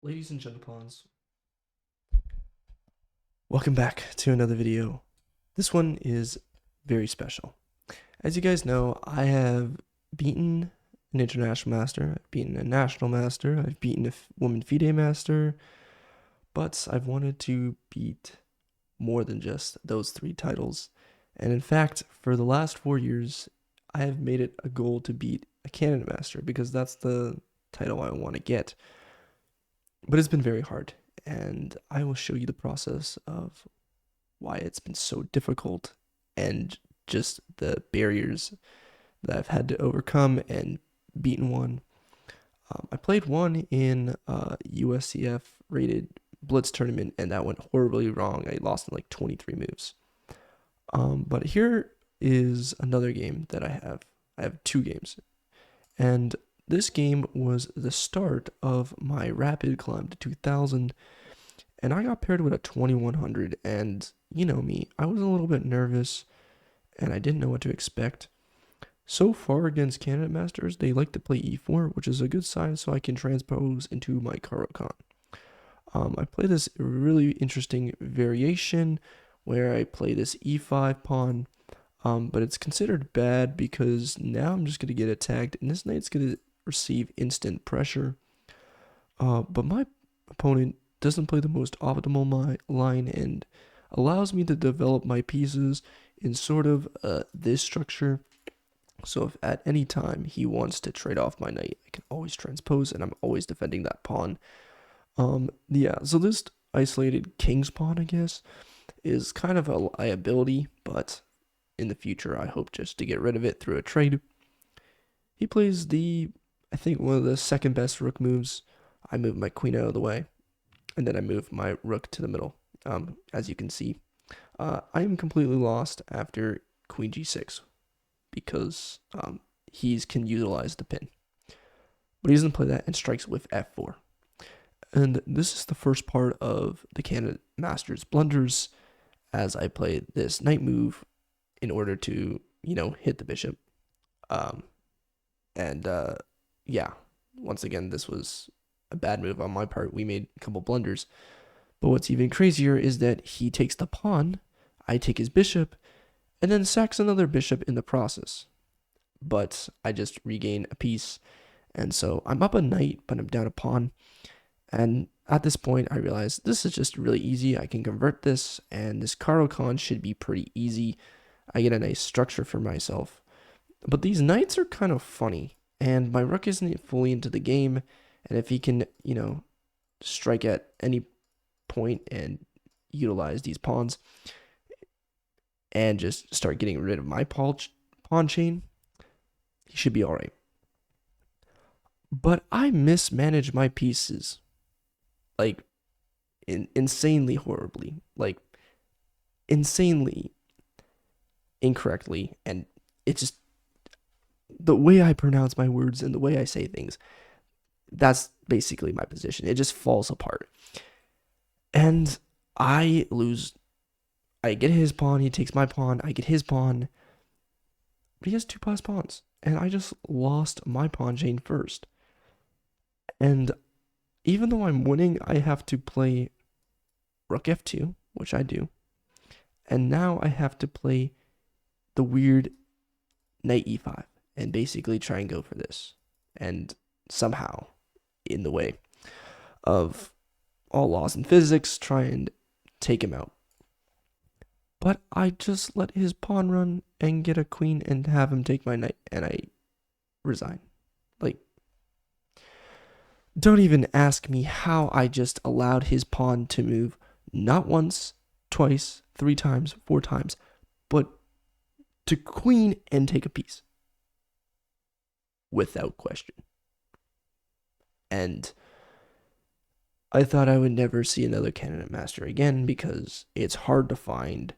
Ladies and gentlemen, welcome back to another video. This one is very special. As you guys know, I have beaten an international master, I've beaten a national master, I've beaten a woman FIDE master, but I've wanted to beat more than just those three titles. And in fact, for the last 4 years, I have made it a goal to beat a Canada master because that's the title I want to get. But it's been very hard, and I will show you the process of why it's been so difficult and just the barriers that I've had to overcome and beaten one. I played one in a USCF rated Blitz tournament, and that went horribly wrong. I lost in like 23 moves. But here is another game that I have. I have two games, and this game was the start of my rapid climb to 2000, and I got paired with a 2100, and you know me, I was a little bit nervous, and I didn't know what to expect. So far against candidate masters, they like to play e4, which is a good sign so I can transpose into my Caro-Kann. I play this really interesting variation where I play this e5 pawn, but it's considered bad because now I'm just going to get attacked, and this knight's going to receive instant pressure. But my opponent doesn't play the most optimal line and allows me to develop my pieces in sort of this structure. So if at any time he wants to trade off my knight, I can always transpose, and I'm always defending that pawn. Yeah, so this isolated king's pawn, I guess, is kind of a liability, but in the future I hope just to get rid of it through a trade. He plays I think one of the second best rook moves. I move my queen out of the way, and then I move my rook to the middle. As you can see, I am completely lost after queen g6 because he can utilize the pin. But he doesn't play that and strikes with f4. And this is the first part of the Canada Masters blunders as I play this knight move in order to, hit the bishop. Yeah, once again, this was a bad move on my part. We made a couple blunders. But what's even crazier is that he takes the pawn, I take his bishop, and then sacks another bishop in the process. But I just regain a piece, and so I'm up a knight, but I'm down a pawn. And at this point, I realize this is just really easy. I can convert this, and this Caro-Kann should be pretty easy. I get a nice structure for myself. But these knights are kind of funny, and my rook isn't fully into the game, and if he can, strike at any point and utilize these pawns and just start getting rid of my pawn chain, he should be all right. But I mismanage my pieces, like, insanely horribly, like, insanely incorrectly, and it's just the way I pronounce my words and the way I say things, that's basically my position. It just falls apart. And I lose. I get his pawn, he takes my pawn, I get his pawn. But he has two plus pawns. And I just lost my pawn chain first. And even though I'm winning, I have to play rook f2, which I do. And now I have to play the weird knight e5 and basically try and go for this. And somehow, in the way of all laws in physics, try and take him out. But I just let his pawn run and get a queen and have him take my knight, and I resign. Like, don't even ask me how I just allowed his pawn to move not once, twice, 3 times, 4 times, but to queen and take a piece. Without question. And I thought I would never see another candidate master again because it's hard to find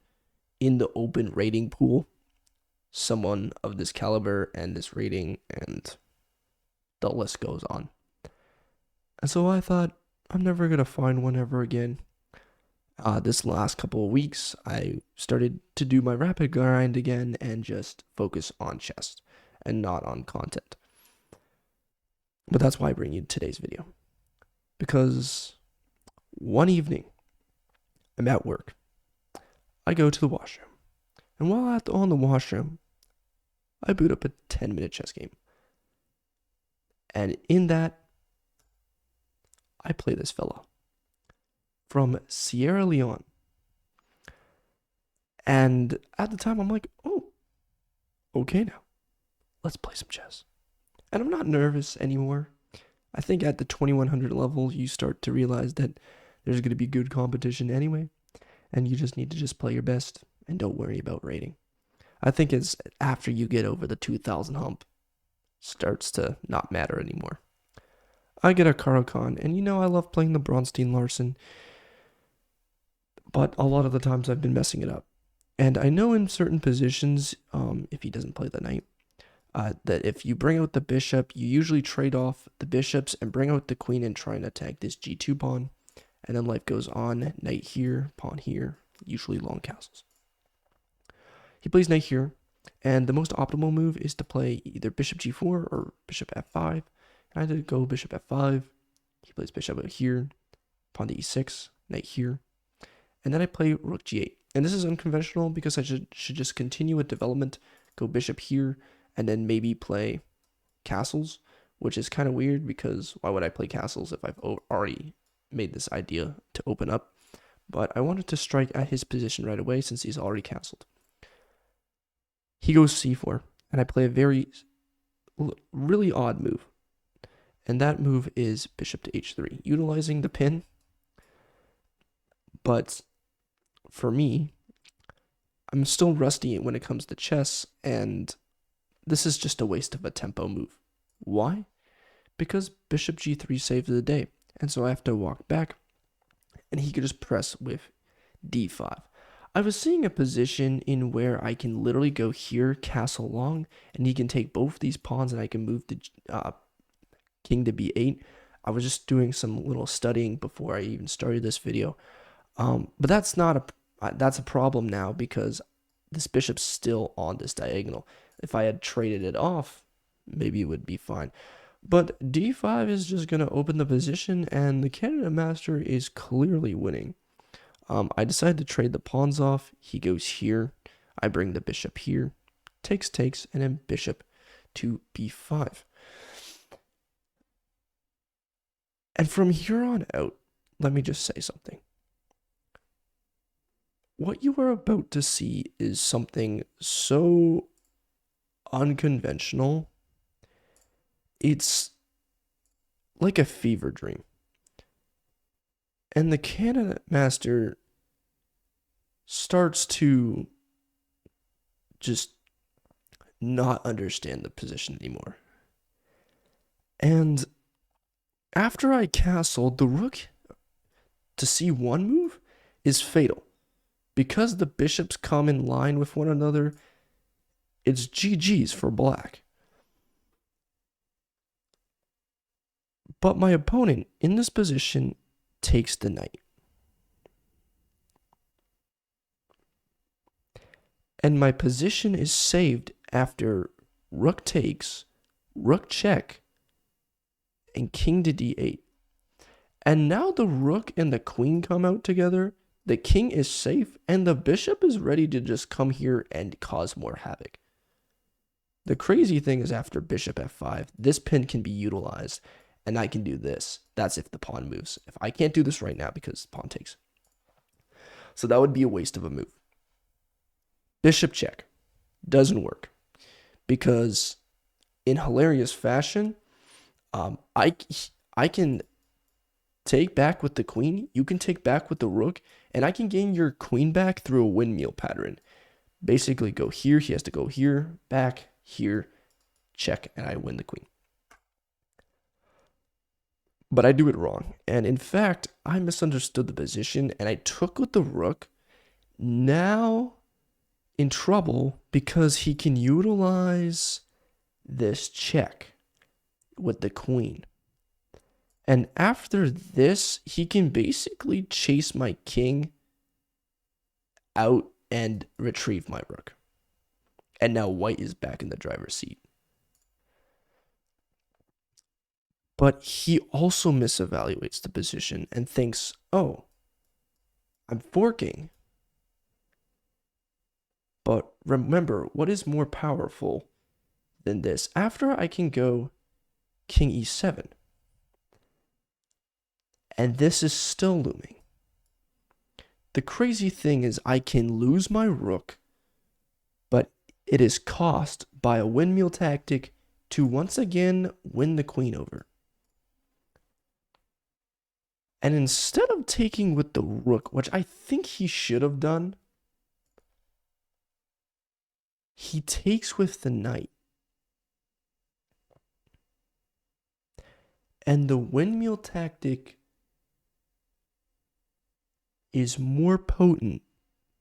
in the open rating pool someone of this caliber and this rating, and the list goes on. And so I thought I'm never going to find one ever again. This last couple of weeks, I started to do my rapid grind again and just focus on chess and not on content. But that's why I bring you today's video. because one evening I'm at work. I go to the washroom. And while on the washroom, I boot up a 10-minute chess game. And in that, I play this fella from Sierra Leone. And at the time, I'm like, oh, okay now. Let's play some chess. And I'm not nervous anymore. I think at the 2100 level, you start to realize that there's going to be good competition anyway. And you just need to just play your best and don't worry about rating. I think it's after you get over the 2000 hump, starts to not matter anymore. I get a Caro-Kann, and I love playing the Bronstein-Larsen, but a lot of the times I've been messing it up. And I know in certain positions, if he doesn't play the knight, that if you bring out the bishop, you usually trade off the bishops and bring out the queen and try and attack this g2 pawn. And then life goes on, knight here, pawn here, usually long castles. He plays knight here, and the most optimal move is to play either bishop g4 or bishop f5. I did go bishop f5. He plays bishop out here, pawn to e6, knight here. And then I play rook g8. And this is unconventional because I should just continue with development, go bishop here, and then maybe play castles, which is kind of weird because why would I play castles if I've already made this idea to open up? But I wanted to strike at his position right away since he's already castled. He goes c4, and I play a really odd move. And that move is bishop to h3, utilizing the pin. But for me, I'm still rusty when it comes to chess, and this is just a waste of a tempo move. Why? Because bishop g3 saves the day, and so I have to walk back, and he could just press with d5. I was seeing a position in where I can literally go here, castle long, and he can take both these pawns, and I can move the king to b8. I was just doing some little studying before I even started this video. But that's a problem now because this bishop's still on this diagonal. If I had traded it off, maybe it would be fine. But d5 is just going to open the position, and the Canada Master is clearly winning. I decided to trade the pawns off. He goes here. I bring the bishop here. Takes, and then bishop to b5. And from here on out, let me just say something. What you are about to see is something so unconventional. It's like a fever dream. And the Canada Master starts to just not understand the position anymore. And after I castled, the rook to c1 move is fatal. Because the bishops come in line with one another, it's GG's for black. But my opponent in this position takes the knight. And my position is saved after rook takes, rook check, and king to d8. And now the rook and the queen come out together. The king is safe, and the bishop is ready to just come here and cause more havoc. The crazy thing is after bishop f5, this pin can be utilized, and I can do this. That's if the pawn moves. If I can't do this right now because pawn takes. So that would be a waste of a move. Bishop check doesn't work because in hilarious fashion, I can take back with the queen, you can take back with the rook, and I can gain your queen back through a windmill pattern. Basically go here, he has to go here, back, here, check, and I win the queen. But I do it wrong, and in fact, I misunderstood the position, and I took with the rook, now in trouble because he can utilize this check with the queen. And after this, he can basically chase my king out and retrieve my rook. And now white is back in the driver's seat. But he also misevaluates the position and thinks, oh, I'm forking. But remember, what is more powerful than this? After I can go king e7. And this is still looming. The crazy thing is I can lose my rook, but it is cost by a windmill tactic to once again win the queen over. And instead of taking with the rook, which I think he should have done, he takes with the knight. And the windmill tactic is more potent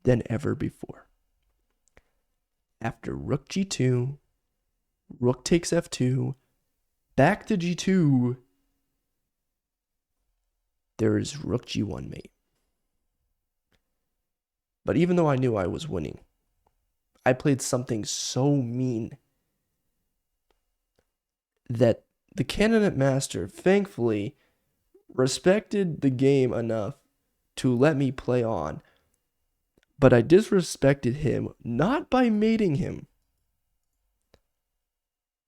than ever before. After rook g2, rook takes f2, back to g2, there is rook g1 mate. But even though I knew I was winning, I played something so mean that the candidate master thankfully respected the game enough to let me play on. But I disrespected him not by mating him,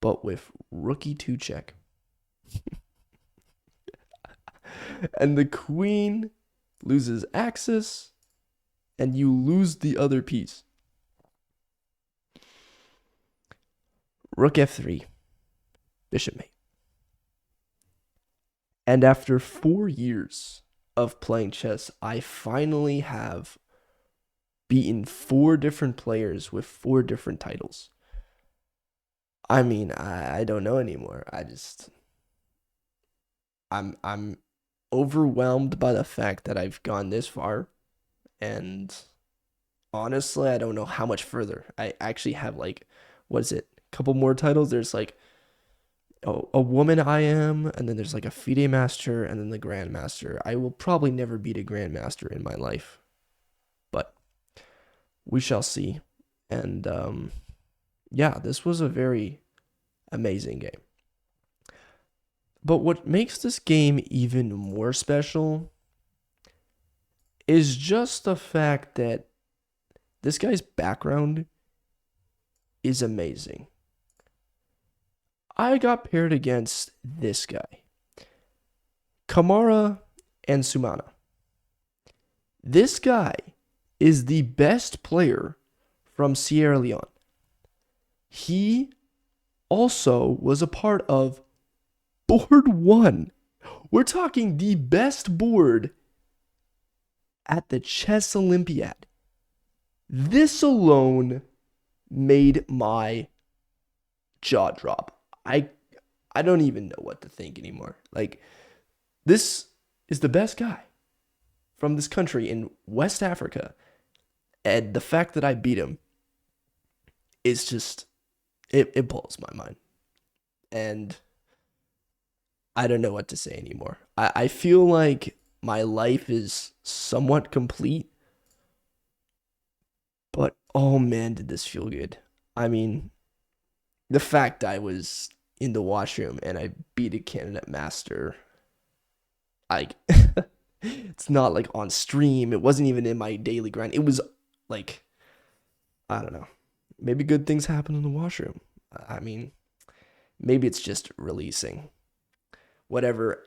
but with rook e2 check. And the queen loses axis, and you lose the other piece. Rook f3, bishop mate. And after 4 years of playing chess, I finally have beaten 4 different players with 4 different titles. I mean, I don't know anymore. I'm overwhelmed by the fact that I've gone this far, and honestly, I don't know how much further. I actually have like, what is it? A couple more titles. There's like a woman I am, and then there's like a FIDE master, and then the grandmaster. I will probably never beat a grandmaster in my life, but we shall see. And yeah, this was a very amazing game. But what makes this game even more special is just the fact that this guy's background is amazing. I got paired against this guy, Kamara and Sumana. This guy is the best player from Sierra Leone. He also was a part of board 1. We're talking the best board at the Chess Olympiad. This alone made my jaw drop. I don't even know what to think anymore. Like, this is the best guy from this country in West Africa. And the fact that I beat him is just, it blows my mind. And I don't know what to say anymore. I feel like my life is somewhat complete. But oh man, did this feel good. I mean, the fact I was in the washroom and I beat a candidate master, it's not like on stream. It wasn't even in my daily grind. It was like, I don't know. Maybe good things happen in the washroom. I mean, maybe it's just releasing whatever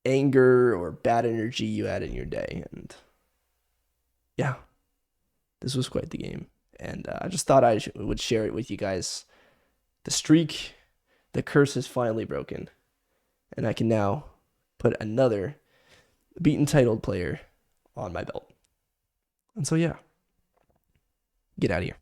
anger or bad energy you had in your day. And yeah, this was quite the game. And I just thought I would share it with you guys. The streak, the curse is finally broken. And I can now put another beaten titled player on my belt. And so, yeah, get out of here.